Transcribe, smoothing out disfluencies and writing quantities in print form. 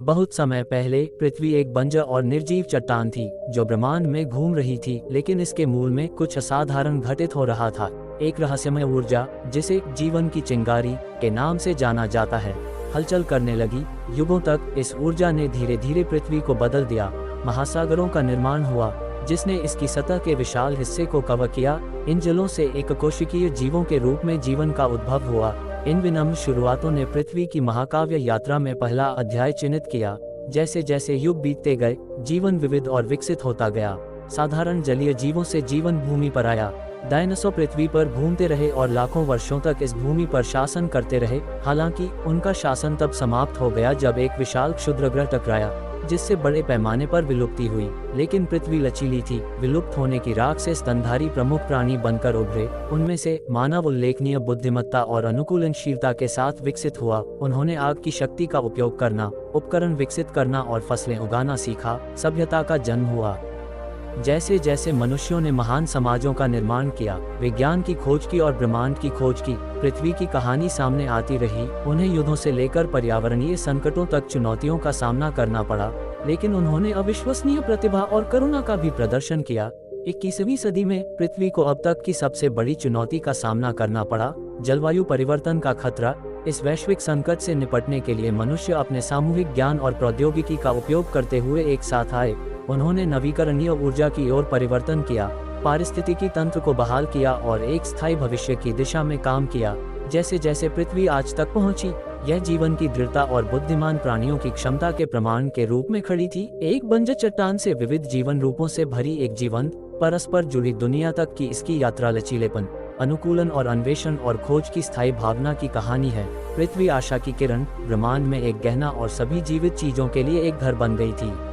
बहुत समय पहले पृथ्वी एक बंजर और निर्जीव चट्टान थी जो ब्रह्मांड में घूम रही थी, लेकिन इसके मूल में कुछ असाधारण घटित हो रहा था। एक रहस्यमय ऊर्जा, जिसे जीवन की चिंगारी के नाम से जाना जाता है, हलचल करने लगी। युगों तक इस ऊर्जा ने धीरे धीरे पृथ्वी को बदल दिया। महासागरों का निर्माण हुआ, जिसने इसकी सतह के विशाल हिस्से को कवर किया। इन जलों से एक कोशिकीय जीवों के रूप में जीवन का उद्भव हुआ। इन विनम्र शुरुआतों ने पृथ्वी की महाकाव्य यात्रा में पहला अध्याय चिन्हित किया। जैसे जैसे युग बीतते गए, जीवन विविध और विकसित होता गया। साधारण जलीय जीवों से जीवन भूमि पर आया। डायनासोर पृथ्वी पर घूमते रहे और लाखों वर्षों तक इस भूमि पर शासन करते रहे। हालांकि उनका शासन तब समाप्त हो गया जब एक विशाल क्षुद्रग्रह टकराया, जिससे बड़े पैमाने पर विलुप्ति हुई। लेकिन पृथ्वी लचीली थी। विलुप्त होने की राख से स्तनधारी प्रमुख प्राणी बनकर उभरे। उनमें से मानव उल्लेखनीय बुद्धिमत्ता और अनुकूलनशीलता के साथ विकसित हुआ। उन्होंने आग की शक्ति का उपयोग करना, उपकरण विकसित करना और फसलें उगाना सीखा। सभ्यता का जन्म हुआ। जैसे जैसे मनुष्यों ने महान समाजों का निर्माण किया, विज्ञान की खोज की और ब्रह्मांड की खोज की, पृथ्वी की कहानी सामने आती रही। उन्हें युद्धों से लेकर पर्यावरणीय संकटों तक चुनौतियों का सामना करना पड़ा, लेकिन उन्होंने अविश्वसनीय प्रतिभा और करुणा का भी प्रदर्शन किया। 21वीं सदी में पृथ्वी को अब तक की सबसे बड़ी चुनौती का सामना करना पड़ा, जलवायु परिवर्तन का खतरा। इस वैश्विक संकट से निपटने के लिए मनुष्य अपने सामूहिक ज्ञान और प्रौद्योगिकी का उपयोग करते हुए एक साथ आए। उन्होंने नवीकरणीय ऊर्जा की ओर परिवर्तन किया, पारिस्थितिकी तंत्र को बहाल किया और एक स्थायी भविष्य की दिशा में काम किया। जैसे जैसे पृथ्वी आज तक पहुंची, यह जीवन की दृढ़ता और बुद्धिमान प्राणियों की क्षमता के प्रमाण के रूप में खड़ी थी। एक बंजर चट्टान से विविध जीवन रूपों से भरी एक जीवंत, परस्पर जुड़ी दुनिया तक की इसकी यात्रा लचीलेपन, अनुकूलन और अन्वेषण और खोज की स्थायी भावना की कहानी है। पृथ्वी आशा की किरण, ब्रह्मांड में एक गहना और सभी जीवित चीजों के लिए एक घर बन गई थी।